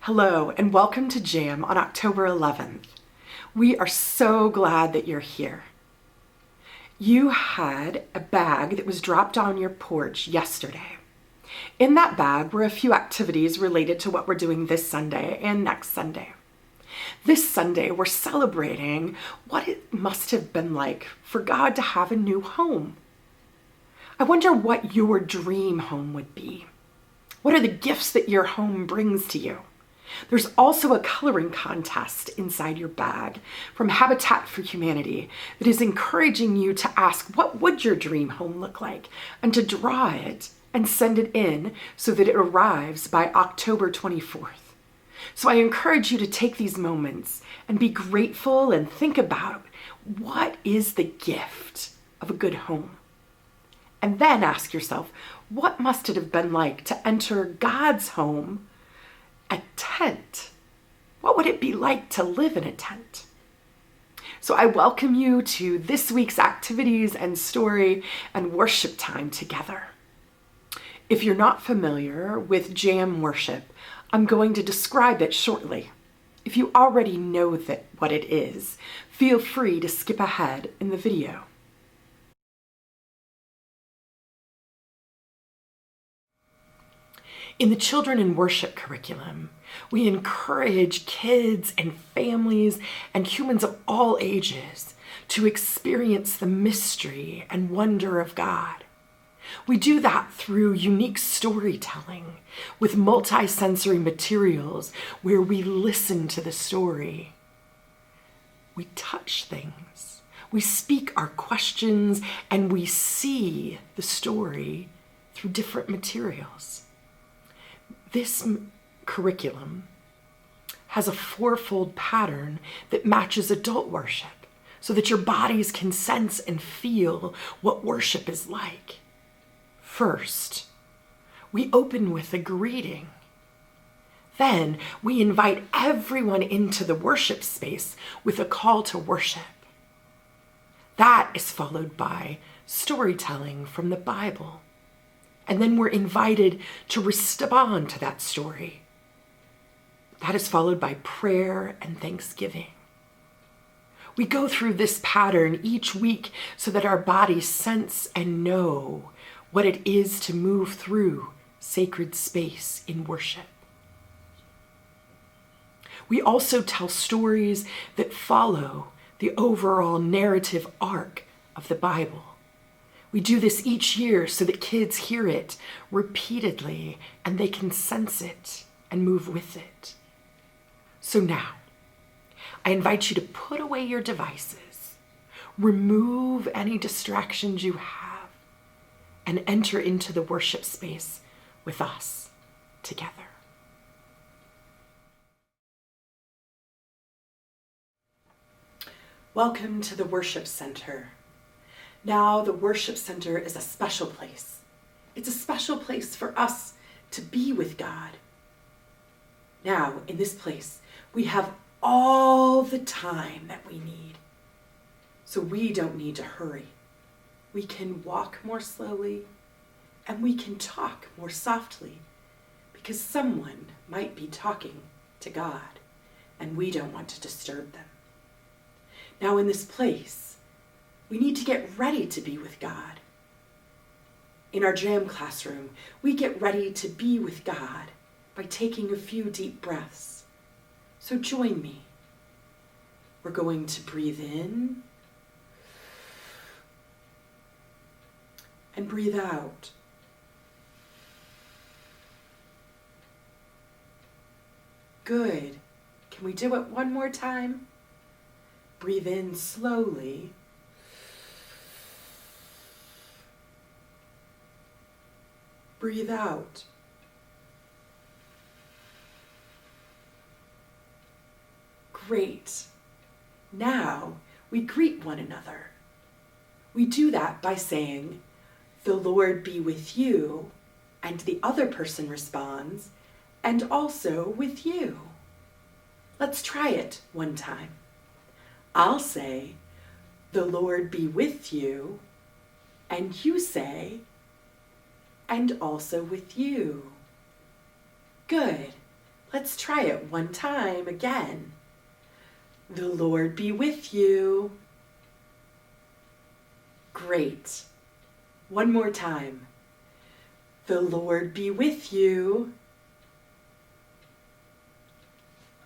Hello and welcome to Jam on October 11th. We are so glad that you're here. You had a bag that was dropped on your porch yesterday. In that bag were a few activities related to what we're doing this Sunday and next Sunday. This Sunday, we're celebrating what it must have been like for God to have a new home. I wonder what your dream home would be. What are the gifts that your home brings to you? There's also a coloring contest inside your bag from Habitat for Humanity that is encouraging you to ask, what would your dream home look like? And to draw it and send it in so that it arrives by October 24th. So I encourage you to take these moments and be grateful and think about what is the gift of a good home? And then ask yourself, what must it have been like to enter God's home? A tent. What would it be like to live in a tent? So I welcome you to this week's activities and story and worship time together. If you're not familiar with Jam worship, I'm going to describe it shortly. If you already know what it is, feel free to skip ahead in the video. In the Children in Worship curriculum, we encourage kids and families and humans of all ages to experience the mystery and wonder of God. We do that through unique storytelling with multi-sensory materials where we listen to the story. We touch things, we speak our questions, and we see the story through different materials. This curriculum has a fourfold pattern that matches adult worship so that your bodies can sense and feel what worship is like. First, we open with a greeting. Then we invite everyone into the worship space with a call to worship. That is followed by storytelling from the Bible. And then we're invited to respond to that story. That is followed by prayer and thanksgiving. We go through this pattern each week so that our bodies sense and know what it is to move through sacred space in worship. We also tell stories that follow the overall narrative arc of the Bible. We do this each year so that kids hear it repeatedly and they can sense it and move with it. So now, I invite you to put away your devices, remove any distractions you have, and enter into the worship space with us together. Welcome to the Worship Center. Now, the Worship Center is a special place. It's a special place for us to be with God. Now, in this place, we have all the time that we need. So we don't need to hurry. We can walk more slowly and we can talk more softly because someone might be talking to God and we don't want to disturb them. Now, in this place, we need to get ready to be with God. In our Jam classroom, we get ready to be with God by taking a few deep breaths. So join me. We're going to breathe in and breathe out. Good. Can we do it one more time? Breathe in slowly. Breathe out. Great. Now we greet one another. We do that by saying, "The Lord be with you," and the other person responds, "And also with you." Let's try it one time. I'll say, "The Lord be with you," and you say, "And also with you." Good. Let's try it one time again. The Lord be with you. Great. One more time. The Lord be with you.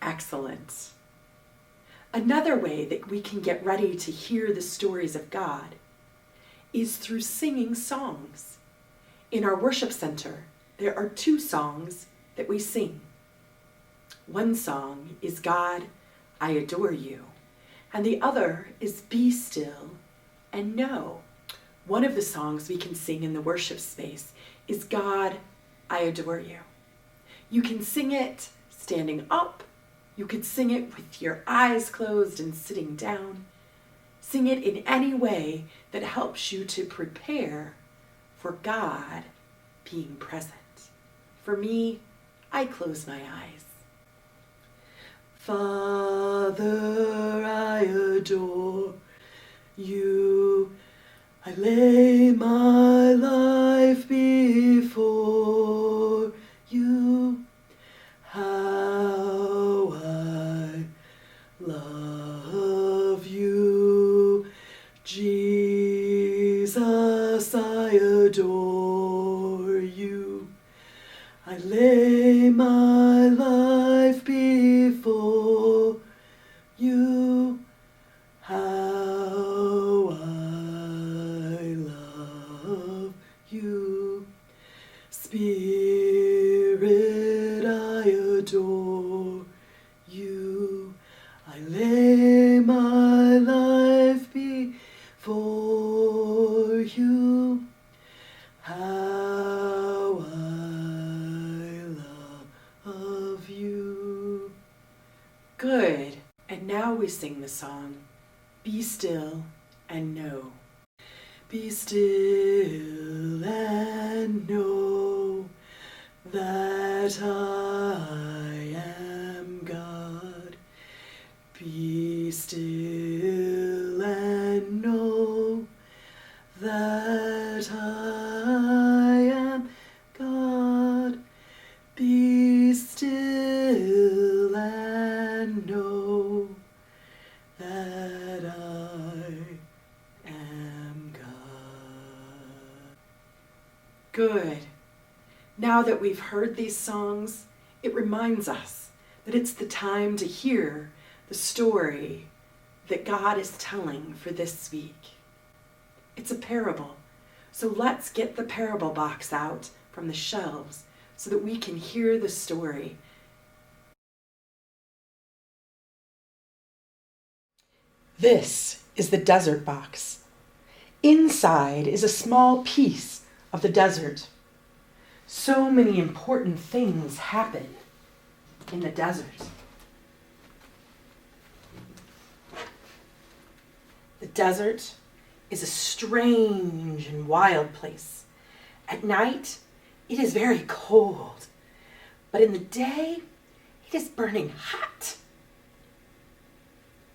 Excellent. Another way that we can get ready to hear the stories of God is through singing songs. In our worship center, there are 2 songs that we sing. One song is God, I Adore You, and the other is Be Still and Know. One of the songs we can sing in the worship space is God, I Adore You. You can sing it standing up. You could sing it with your eyes closed and sitting down. Sing it in any way that helps you to prepare for God being present. For me, I close my eyes. Father, I adore you. I lay my life before you. How I love you. Jesus, I adore you. I lay my life before you. How I love you. Spirit, I adore you. I lay my life before you. How I love you. Good. And now we sing the song, Be Still and Know. Be still and know that I am God. Be still and know that I am God. Be still and know that I am God. Good. Now that we've heard these songs, it reminds us that it's the time to hear the story that God is telling for this week. It's a parable, so let's get the parable box out from the shelves so that we can hear the story. This is the desert box. Inside is a small piece of the desert. So many important things happen in the desert. The desert is a strange and wild place. At night, it is very cold, but in the day, it is burning hot.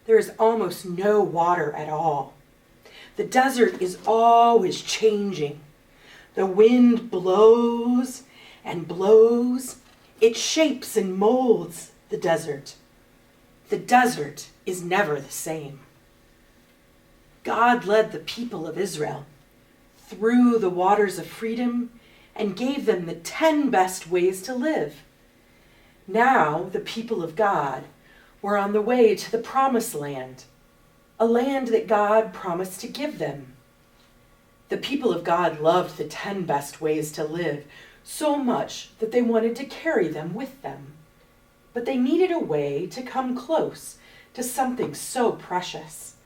There is almost no water at all. The desert is always changing. The wind blows and blows. It shapes and molds the desert. The desert is never the same. God led the people of Israel through the waters of freedom and gave them the 10 best ways to live. Now the people of God were on the way to the promised land, a land that God promised to give them. The people of God loved the 10 best ways to live so much that they wanted to carry them with them. But they needed a way to come close to something so precious.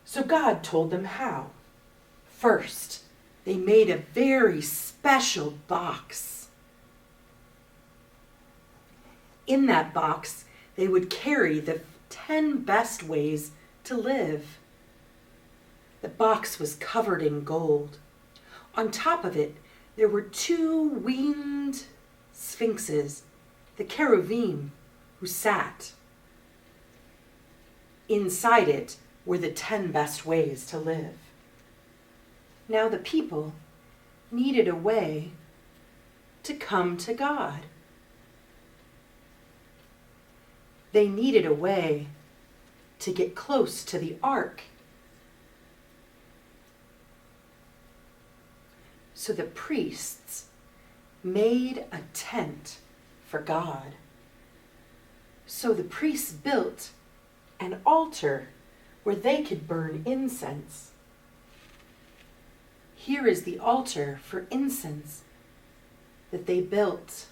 So God told them how. First, they made a very special box. In that box, they would carry the 10 best ways to live. The box was covered in gold. On top of it, there were 2 winged sphinxes, the cherubim, who sat. Inside it were the 10 best ways to live. Now the people needed a way to come to God. they needed a way to get close to the ark. So the priests made a tent for God. So the priests built an altar where they could burn incense. Here is the altar for incense that they built.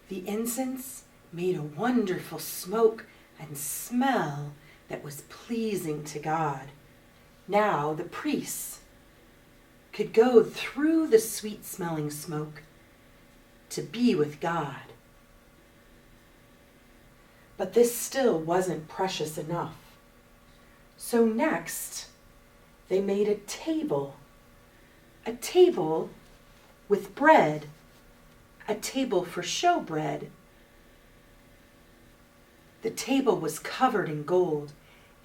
The incense made a wonderful smoke and smell that was pleasing to God. Now the priests could go through the sweet-smelling smoke to be with God. But this still wasn't precious enough. So next, they made a table with bread, a table for showbread. The table was covered in gold,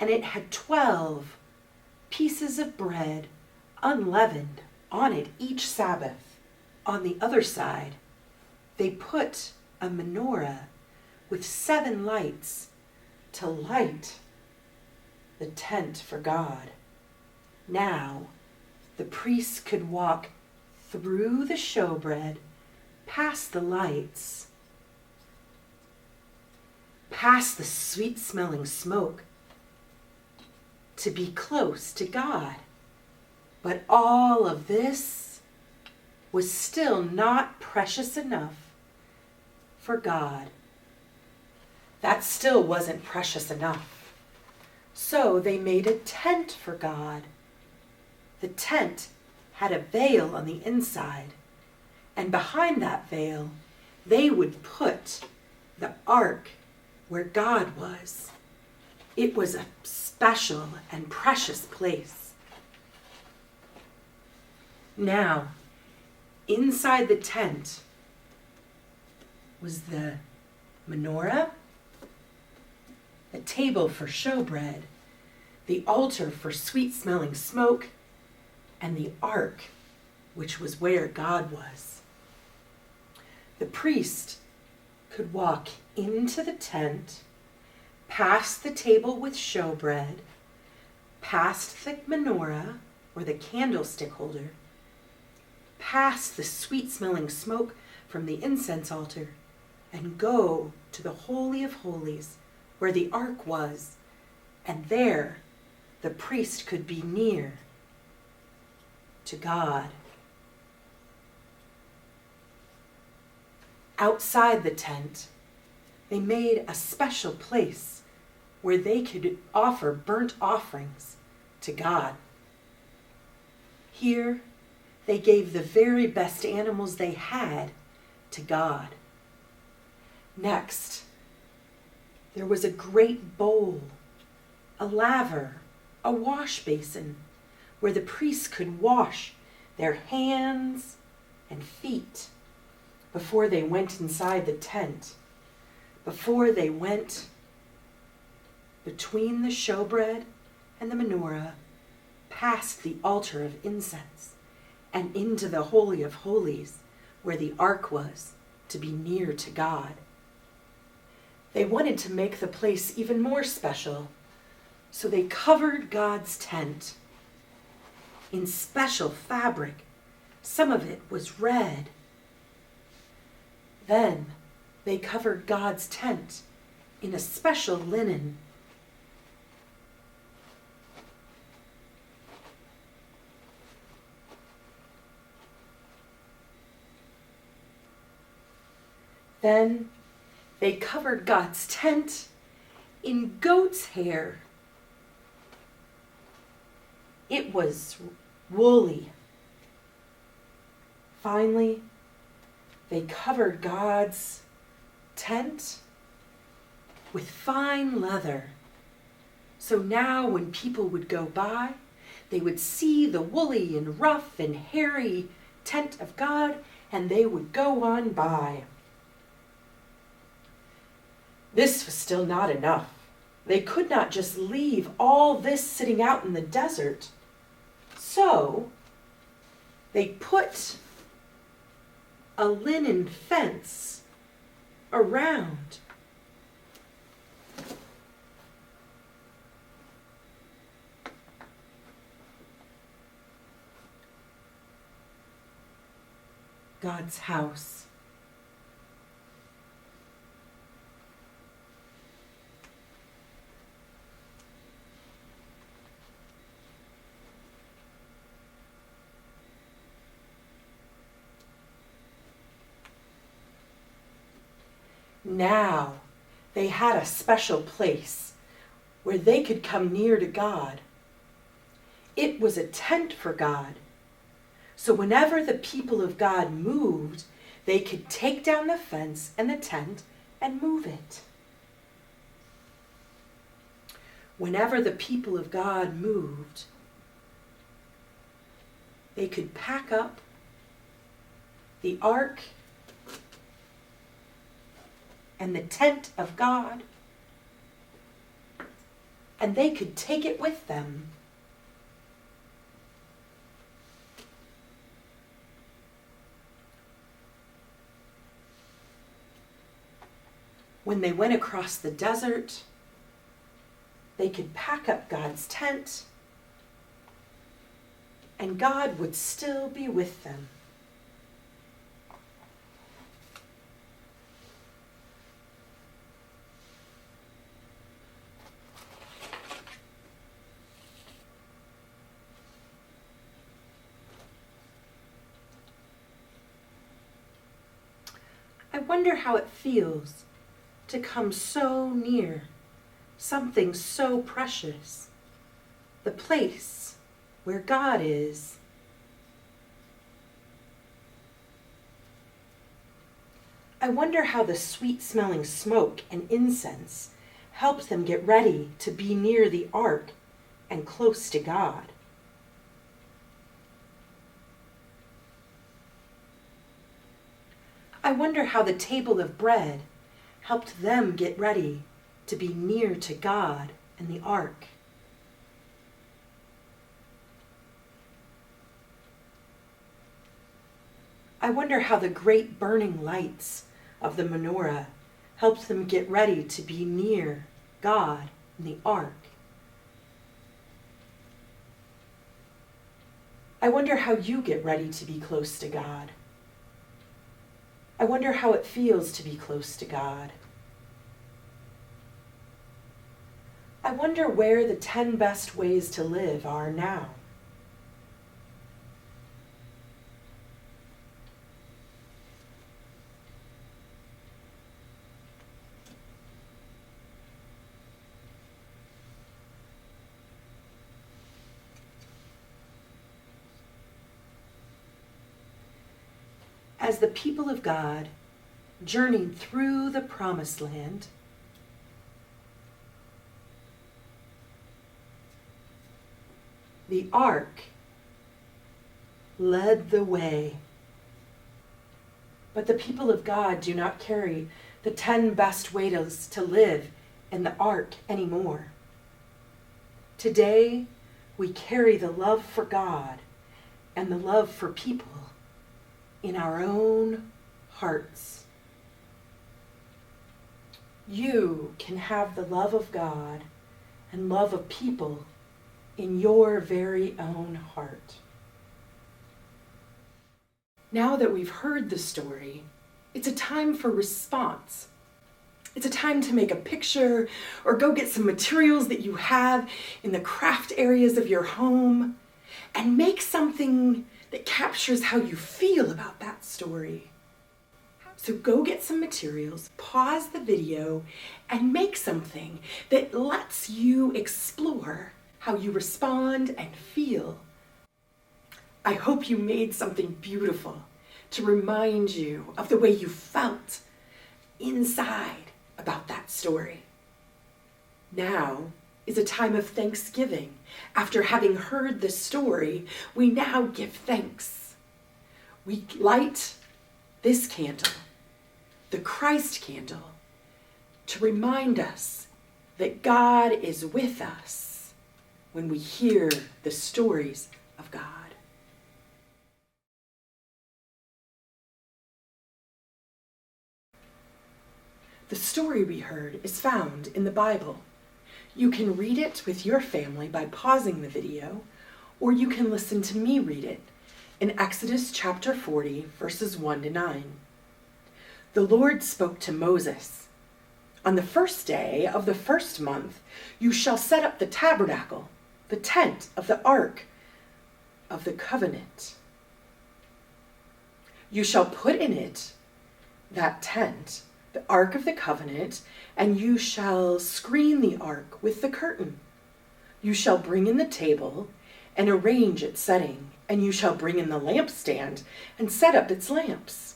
and it had 12 pieces of bread, unleavened, on it each Sabbath. On the other side, they put a menorah with 7 lights to light the tent for God. Now, the priests could walk through the showbread, past the lights, past the sweet-smelling smoke, to be close to God. But all of this was still not precious enough for God. That still wasn't precious enough. So they made a tent for God. The tent had a veil on the inside, and behind that veil, they would put the ark where God was. It was a special and precious place. Now, inside the tent was the menorah, the table for showbread, the altar for sweet-smelling smoke, and the ark, which was where God was. The priest could walk into the tent, past the table with showbread, past the menorah, or the candlestick holder, past the sweet-smelling smoke from the incense altar, and go to the Holy of Holies, where the ark was, and there the priest could be near to God. Outside the tent, they made a special place where they could offer burnt offerings to God. Here, they gave the very best animals they had to God. Next, there was a great bowl, a laver, a wash basin, where the priests could wash their hands and feet before they went inside the tent, before they went between the showbread and the menorah, past the altar of incense, and into the Holy of Holies, where the ark was, to be near to God. They wanted to make the place even more special, so they covered God's tent in special fabric. Some of it was red. Then they covered God's tent in a special linen. Then they covered God's tent in goat's hair. It was woolly. Finally, they covered God's tent with fine leather. So now when people would go by, they would see the woolly and rough and hairy tent of God, and they would go on by. This was still not enough. They could not just leave all this sitting out in the desert. So they put a linen fence around. God's house. Now they had a special place where they could come near to God. It was a tent for God. So whenever the people of God moved, they could take down the fence and the tent and move it. Whenever the people of God moved, they could pack up the ark and the tent of God, and they could take it with them. When they went across the desert, they could pack up God's tent, and God would still be with them. I wonder how it feels to come so near something so precious, the place where God is. I wonder how the sweet-smelling smoke and incense helped them get ready to be near the ark and close to God. I wonder how the table of bread helped them get ready to be near to God and the ark. I wonder how the great burning lights of the menorah helped them get ready to be near God and the ark. I wonder how you get ready to be close to God. I wonder how it feels to be close to God. I wonder where the 10 best ways to live are now. As the people of God journeyed through the promised land, the ark led the way. But the people of God do not carry the 10 best ways to live in the ark anymore. Today, we carry the love for God and the love for people in our own hearts. You can have the love of God and love of people in your very own heart. Now that we've heard the story, it's a time for response. It's a time to make a picture or go get some materials that you have in the craft areas of your home and make something that captures how you feel about that story. So go get some materials, pause the video, and make something that lets you explore how you respond and feel. I hope you made something beautiful to remind you of the way you felt inside about that story. Now is a time of thanksgiving. After having heard the story, we now give thanks. We light this candle, the Christ candle, to remind us that God is with us when we hear the stories of God. The story we heard is found in the Bible. You can read it with your family by pausing the video, or you can listen to me read it in Exodus chapter 40, verses 1 to 9. The Lord spoke to Moses, "On the first day of the first month, you shall set up the tabernacle, the tent of the ark of the covenant. You shall put in it, that tent, the ark of the covenant, and you shall screen the ark with the curtain. You shall bring in the table and arrange its setting, and you shall bring in the lampstand and set up its lamps.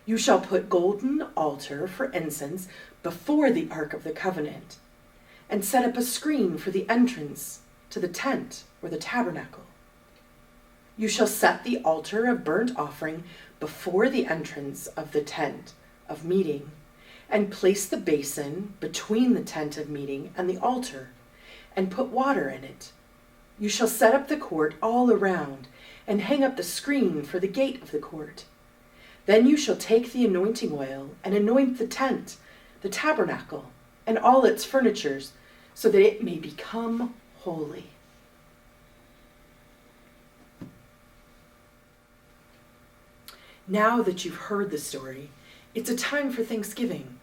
You shall put golden altar for incense before the ark of the covenant, and set up a screen for the entrance to the tent or the tabernacle. You shall set the altar of burnt offering before the entrance of the tent of meeting, and place the basin between the tent of meeting and the altar, and put water in it. You shall set up the court all around, and hang up the screen for the gate of the court. Then you shall take the anointing oil and anoint the tent, the tabernacle, and all its furnitures, so that it may become holy." Now that you've heard the story, it's a time for Thanksgiving.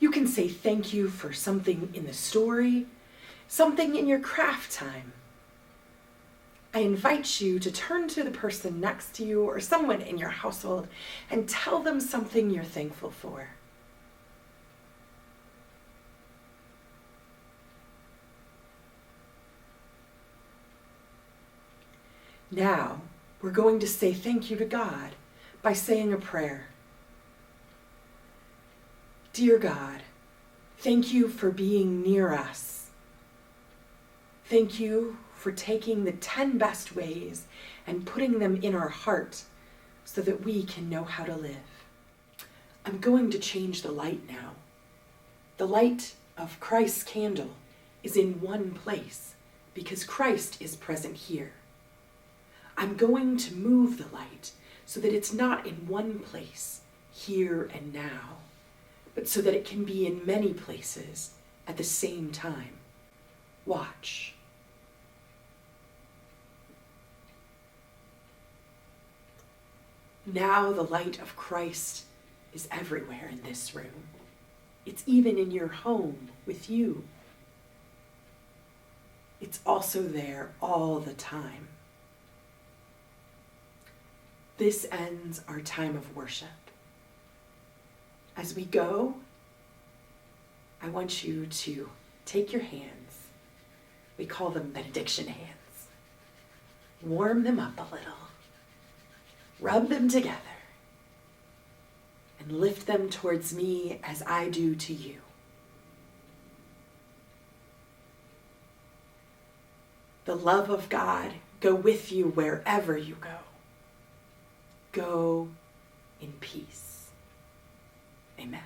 You can say thank you for something in the story, something in your craft time. I invite you to turn to the person next to you or someone in your household and tell them something you're thankful for. Now, we're going to say thank you to God by saying a prayer. Dear God, thank you for being near us. Thank you for taking the 10 best ways and putting them in our heart so that we can know how to live. I'm going to change the light now. The light of Christ's candle is in one place because Christ is present here. I'm going to move the light so that it's not in one place, here and now, but so that it can be in many places at the same time. Watch. Now the light of Christ is everywhere in this room. It's even in your home with you. It's also there all the time. This ends our time of worship. As we go, I want you to take your hands. We call them benediction hands. Warm them up a little. Rub them together. And lift them towards me as I do to you. The love of God go with you wherever you go. Go in peace. Amen.